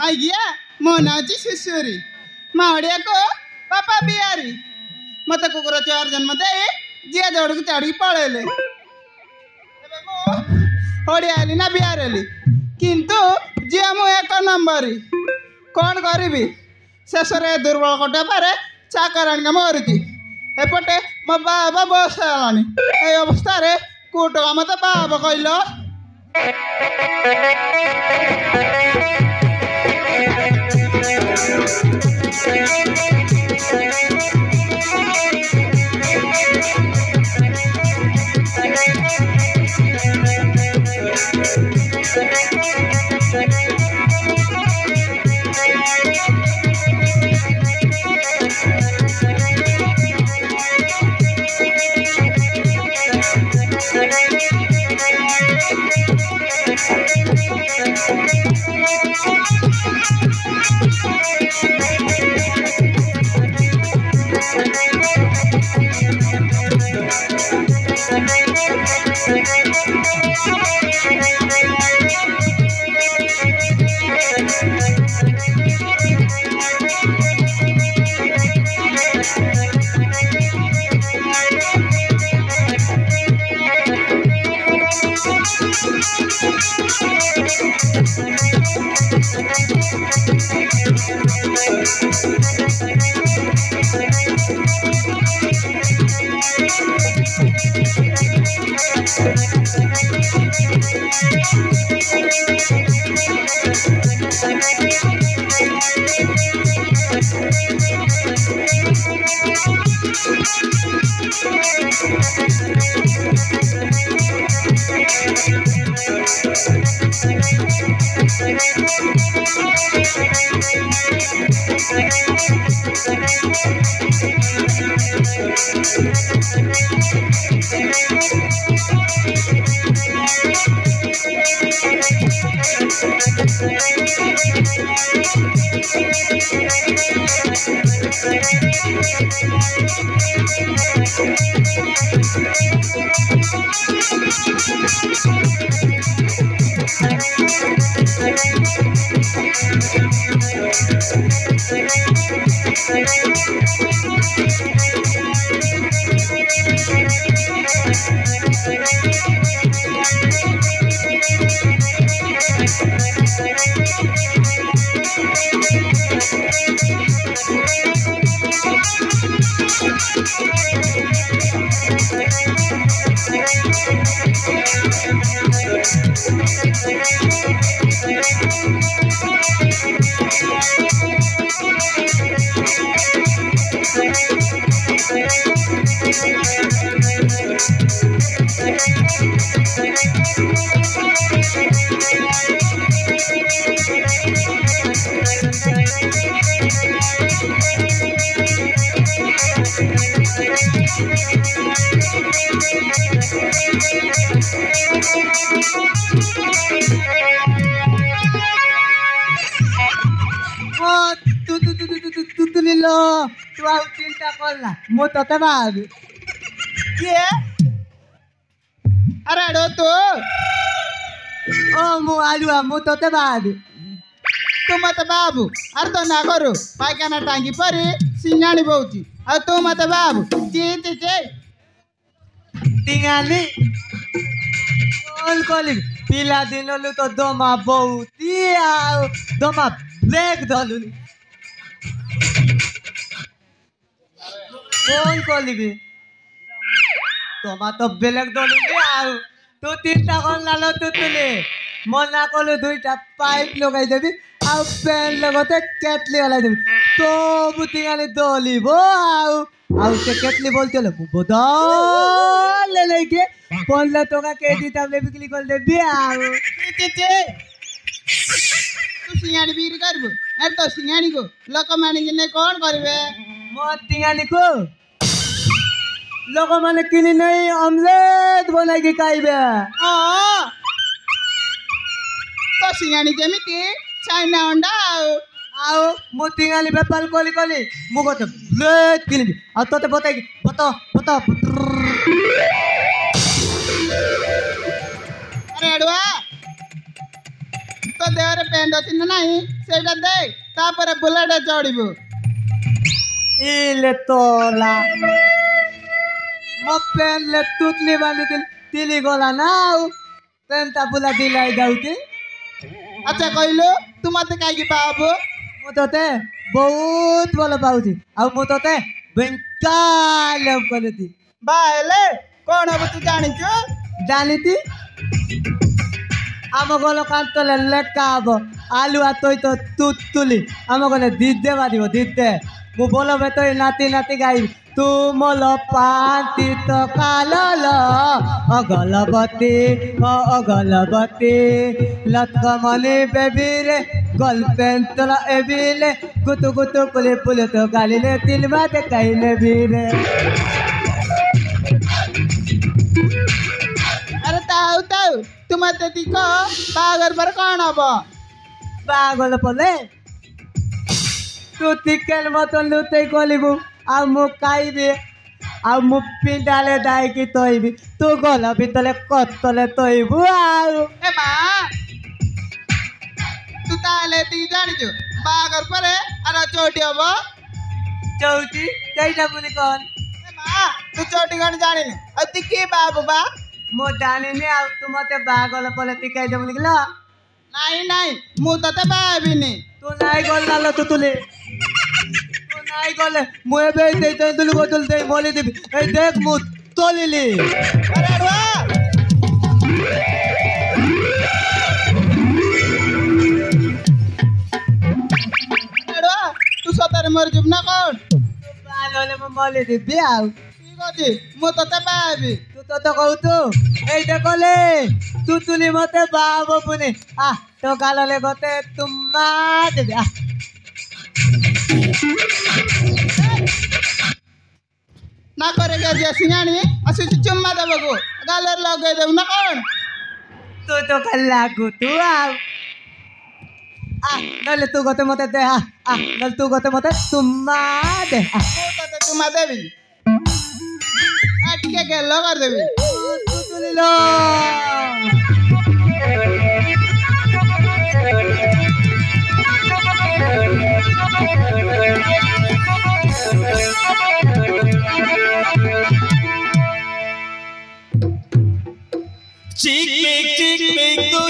ଆଜ୍ଞା ମୋ ନାଁ ଅଛି ଶିଶୁରୀ ମାଉଡ଼ିଆକୁ ବାପା ବିହାରୀ ମତେ କୁକୁର ଚୋର ଜନ୍ମ ଦେଇ ଯିଏ ଦୌଡ଼ିକି ଚଢ଼ିକି ପଳେଇଲେ ଏବେ ମୁଁ ଓଡ଼ିଆ ହେଲି ନା ବିହାର ହେଲି କିନ୍ତୁ ଝିଅ ମୁଁ 1 ନମ୍ବର କ'ଣ କରିବି ଶେଷରେ ଦୁର୍ବଳ କଟା ପାରେ ଚାକରାଣିକା ମରୁଛି ଏପଟେ ମୋ ବାବା ବୟସ ହେଲାଣି ଏଇ ଅବସ୍ଥାରେ କୋଉଟକା ମତେ ବାବା କହିଲ Tu au tinta cola, moto te babi. କିଏ ଆରେ ଏଡ ତୁ Oh, mu alua, moto te babi. ତୁ ମତେ ବାବୁ ଆରେ ତ ନା କରୁ ପାଇଖାନା ଟାଙ୍ଗି ପରି ସିଙ୍ଗାଣି ବହୁଛି ଆଉ ତୁ ମତେ ବାବୁ ଚି Tingali. Kol pila dinolu to doma bouti au doma black doluni. Kol kolibi. Doma to black doluni au tu tinta kon lalo tutuli. Mona kolu duita pipe logai debi au pen logote ketli oলাই debi. To butingali dolibo au te ketli bolte lo bodal lege ponla toka ke ditable bikli kol debi au ତୁ ସିଙ୍ଗାଣି ବିକ୍ରି କରିବୁ ଆରେ ତ ସିଙ୍ଗାଣିକୁ ଲୋକମାନେ କିନେ କ'ଣ କରିବେ ମୋ ତିଙ୍ଗାଲିକୁ ଲୋକମାନେ କିଣି ନେଇ ଅମଲେଟ ବନାଇକି ଖାଇବେ ହଁ ତ ସିଙ୍ଗାଣି ଯେମିତି ଚାଇନା ଅଣ୍ଡା ଆଉ ମୁଁ ତିଙ୍ଗାଲି ବେପାର କଲି ମୁଁ ଗୋଟେ ବ୍ଲେଡ କିଣିବି ଆଉ ତତେ ବତେଇକି ବତ ପେଣ୍ଟ ଅଛି ନା ନାହିଁ ସେଇଟା ଦେ ତାପରେ ବୁଲେଟ ଚଢିବୁ। ଇଲେ ତୋଲା ମୋ ପେନ୍ରେ ତୁତଲି ବାନ୍ଧିଥିଲି ତିଲି ଗଲା ନା ଆଉ ପେନ୍ଟା ବୁଲା ଦିଲାଇ ଯାଉଛି। ଆଚ୍ଛା କହିଲୁ ତୁ ମତେ କାହିଁକି ପାବୁ? ମୁଁ ତତେ ବହୁତ ଭଲ ପାଉଛି ଆଉ ମୁଁ ତତେ ବେଙ୍କାଲ କରୁଛି। ବା ହେଲେ କଣ ହବ ତୁ ଜାଣିଛୁ? ଜାଣିତି ଆମ ଗଲ କାନ୍ତଲେ ଲେଖା ହବ ଆଲୁଆ ତୋଇ ତ ତୁତୁଲି ଆମ ଗଲେ ଦିଦେ ବାଜିବ ଦିଦେ। ମୁଁ ବୋଲ ବେତଇ ନାତି ନାତି ଗାଇବି ତୁମଲ ପାନ୍ତି ତ କାଲଲ ଅଗଲବତୀ ଅଗଲବତୀ ଲତକମଲି ବେବିରେ ଗଲପେନ୍ତల এবিলে গুতু গুতু কুলে পুলে তো গালিলে তিলমা দেখাইলে বীরে। ଆରେ ଥାଉ ତୁ ମତେ ଦିକ ବାହାଘର ପରେ କଣ ହବ? ବାହାଗଲ ପଲେ ତୁ ଟିକେଲ ମତନ ଲୁତେଇ କଲିବୁ ଆଉ ମୁଁ ଖାଇବି ଆଉ ମୁଁ ପିଣ୍ଡାଲେ ଦାଇକି ତୋଇବି ତୁ ଗଲ ଭିତରେ କତଲେ ତୋଇବୁ ଆଉ। ଏ ମା ତୁ ତାହେଲେ ଏତିକି ଜାଣିଛୁ ବାହାଘର ପରେ ଆର ଚୋଟି ହବ। ଚଉଟି ସେଇଟା ବୋଲି କଣ? ଏ ମା ତୁ ଚୋଟି କଣ ଜାଣିନୁ ଆଉ ତୁ କି ବାବୁ ବା? ମୁଁ ଜାଣିନି ଆଉ ତୁ ମତେ ବାହାଗଲ ପଲେ ଟିକାଇ ଦେବୁନି କିଲ? ନାଇଁ ମୁଁ ତତେ ବାହାବିନି। ତୁ ନାଇଁ ଗଲ ନାଲ ତୁତୁଲି ତୁ ନାଇଁ ଗଲେ ମୁଁ ଏବେ ଦେଇ ତେନ୍ତୁଲି ବୋତଲ ଦେଇ ମଲି ଦେବି এই দেখ ମୁଁ ତୋଲିଲି। ଆରେ ରୁଆ ତୁ ସତରେ ମରିଯିବୁ ନା କଣ? ବାହାଗଲେ ମୁଁ ମଲି ଦେବି ଆଉ। ଠିକ ଅଛି ମୁଁ ତତେ ବାହାବି। ତୁ ତ କହୁଛୁ এইটা কলে তুতুলি মতে বাবো পুনি তো গাললে গতে তুমা দেবে ନା କରେ ଗେଜିଆ ସିଙ୍ଗାଣି ଆସୁଛି ଚୁମ୍ମା ଦେବାକୁ ଗାଲରେ ଲଗେଇ ଦେବୁ ନା କଣ? ତୁ ତ ଖାଲି ଲାଗୁ ତୁ ଆଉ ନହେଲେ ତୁ ଗତେ ମତେ ଦେ ନହେଲେ ତୁ ଗତେ ମତେ ତୁମା ଦେ ମୁଁ ତତେ ଚୁମ୍ମା ଦେବି ଟିକେ ଗେଲ କରିଦେବି। ତୁତୁଲି लो चिक पिक तू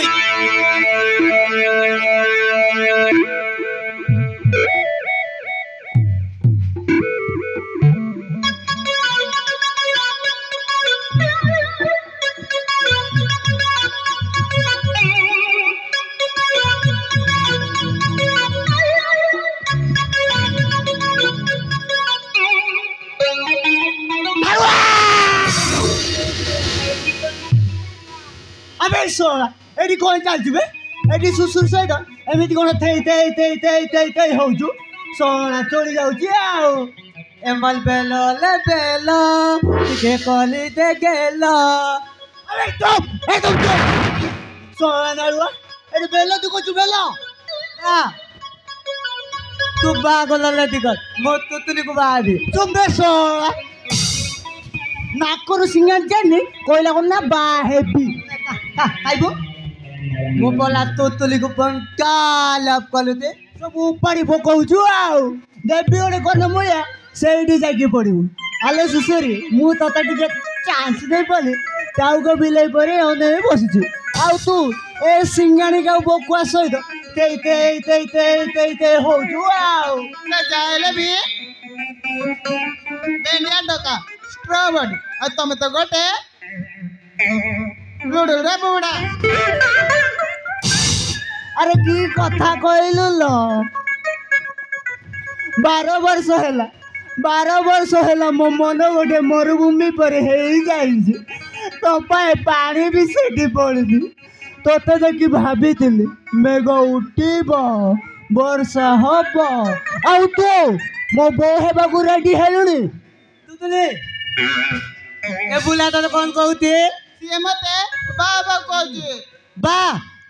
अबे सोना एडी कोन चालजिबे एडी सुसुर सहित एमिति कोन थई होजु सोना चोरी जाउची आउ एमल बेलो ले बेलो टिके कली दे गेलो। अरे चुप एकदम चुप सोना नालुआ एडी बेलो तू को बेलो तू बागल ले टिकट मो तुतुली को बादी चुप बे सोना नाकरु सिंगार जानी कोइला कोन ना बा हेबी खाइबो मो बोला तुतुली को पंकाल कलुते सब उपाड़ी पकाउछु आउ देबी ओडे कोन मुया सेठी जाकी पड़िबु आले सुसरी मु तता टिके चांस दे पली ताऊ को बिलाई परे ओने बसिछु आउ तू ए सिंगाणी का बकुआ सहित ते होजु आउ ना जायले भी बेंडिया डका स्ट्रॉबेरी आ तमे तो गोटे लुडुल रे बुड़ा। अरे की कथा कहलु लो 12 वर्ष हैला मो मन गोटे मरुभूमि पर हे जाइछि तो पाए पानी भी सेठी पड़नी तोते देखि भाबिथिली मेघ उठिब वर्षा हब आउ तो मो बो हेबाकु रेडी हेलुनी तुतुली ए बुला तो कौन कहते ସିଏ ମତେ ବାବା କହୁଛି बा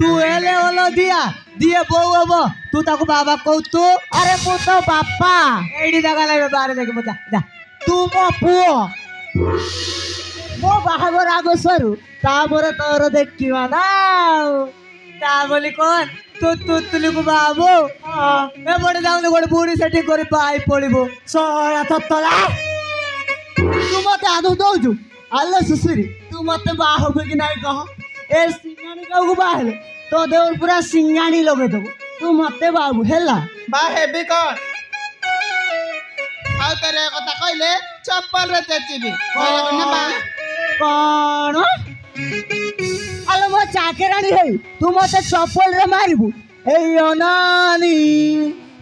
तू एले ओलो दिए बो हबो तू ताको बाबा कहू तू अरे मु तो बापा एडी जगह लागे बारे देख मत जा तू मो पुओ मो बाहागर आगो सरू तापर तोर देखिवा ना ତା ବୋଲି କଣ ତୁ ତୁତୁଲିକୁ ବାହାବୁ ଏପଟେ ଯାଉନି ଗୋଟେ ବୁଢୀ ସେଠି କରି ପାଇ ପଡିବ ଶଳା ତତଲା ତୁ ମତେ ଆଦৌ ଦଉଛୁ ଆଲୋ ସୁଶୁରୀ ତୁ ମତେ ବାହା ହବୁ କି ନାଇଁ କହ ଏ ସିଙ୍ଗାଣି କାହାକୁ ବାହା ହେଲେ ତୋ ଦେହ ପୁରା ସିଙ୍ଗାଣି ଲଗେଇଦବୁ ତୁ ମତେ ବାହାବୁ ହେଲା ବା ହେବି କଣ ଆଉ ତୋର ଏ କଥା କହିଲେ ଚପଲରେ ଚେଚିବି କଣ ଆଲୋ ମୋ ଚାକେରାଣୀ ହେଇ ତୁ ମତେ ଚପଲରେ ମାରିବୁ ଏଇ ଅନାନି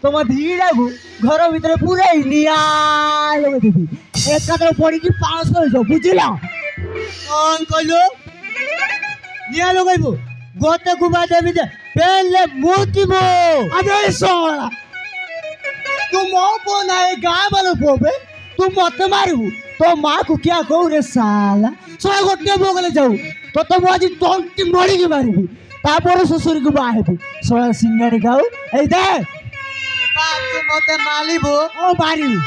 ତମ ଧୀରାକୁ ଘର ଭିତରେ ପୁରେଇ ନିଆଁ ଲଗେଇଦେବି ଏକାଥରେ ପଡ଼ିକି 500 ହେଇଯିବ ବୁଝିଲ କଣ କହିଲୁ ନିଆଁ ଲଗେଇବୁ ଗୋଟେ କୁବା ଦେବି ଯେ ପେନ୍ରେ ମୁତିବୁ ଆବେ ଶଳା ତୁ ମୋ ପୁଅ ନା ଏ ଗାଁ ବାଲା ପୁଅ ବେ ତୁ ମତେ ମାରିବୁ ତୋ ମାକୁ କିଆ କହୁ ରେ ସାଲା ଶଳା ଗୋଟିଏ ପୁଅ ଗଲେ ଯାଉ ତୋତେ ମୁଁ ଆଜି ତଣ୍ଟି ମଡ଼ିକି ମାରିବି ତାପରେ ଶ୍ୱଶୁରକୁ ବାହା ହେବି ଶଳା ସିଙ୍ଗାଣି ଖାଉ ଏଇ ଦେ ତୁ ମତେ ମାରିବୁ ଓ ମାରିବି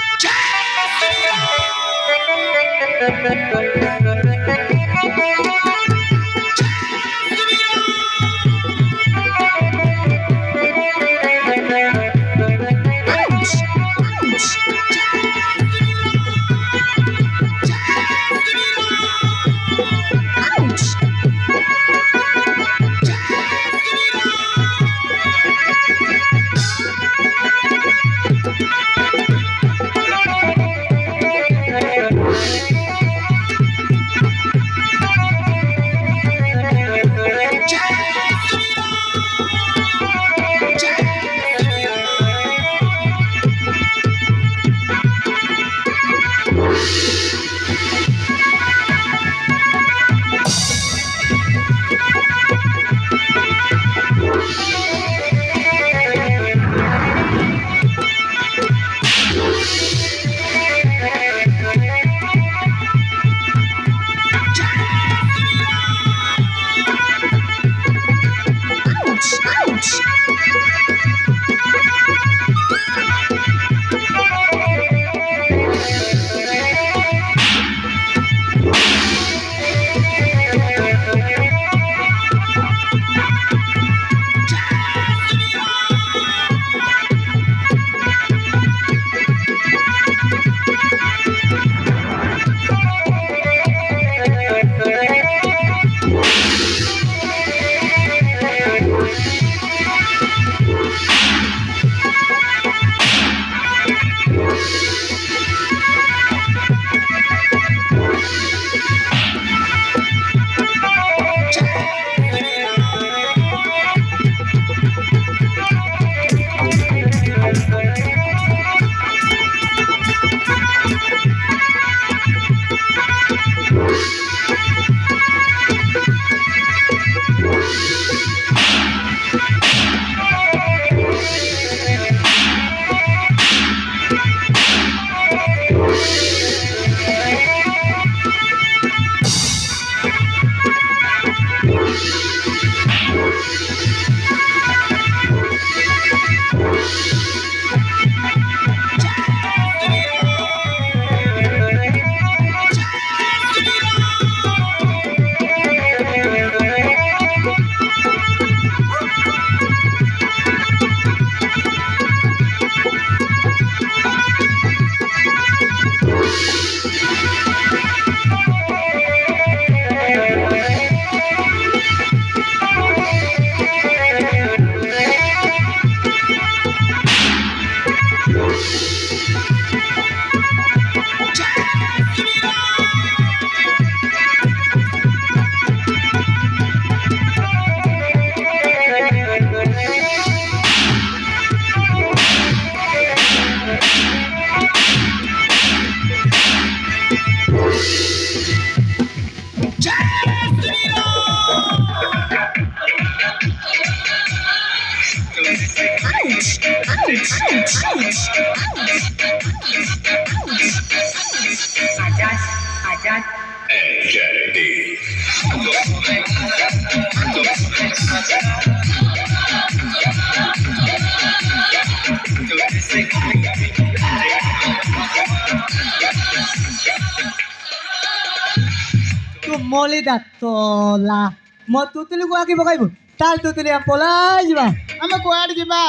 ତୁ ମଲି ଦାତଲା ମୋ ତୁତୁଲି କୁ ଆଗି ପକାଇବୁ ताल तुतुली हम पलाई जीवा ଆମେ କୁଆଡେ ଯିବା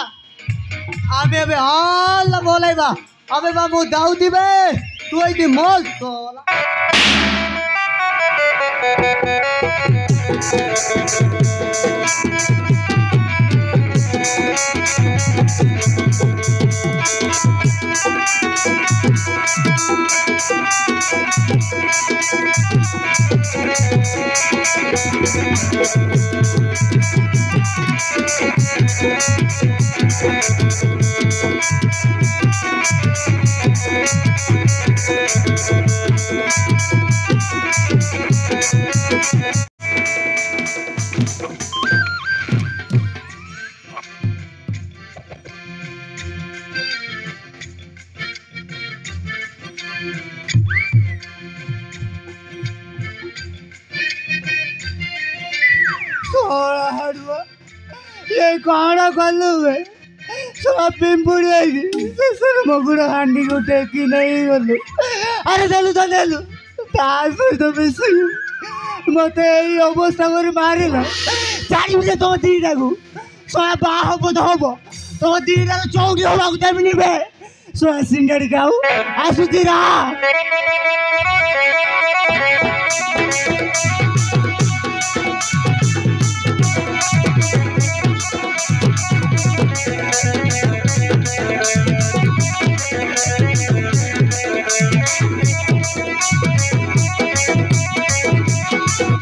आबे अबे हल्ला बोलाइबा अबे बाबू दाऊ दिबे तू एदी मोल तोला ये कौन कलु है सब पिंपुड़ी आई ससुर मगुड़ हांडी को टेकी नहीं गलु अरे देलु तो देलु तार सहित मिसी मते एई अवस्था करे मारिला जानि जे तो दीटा को सोया बा हबो तो हबो तो दीटा तो चौकी होबा को देबनी बे सोया सिंगड़ी खाऊ आसुतीरा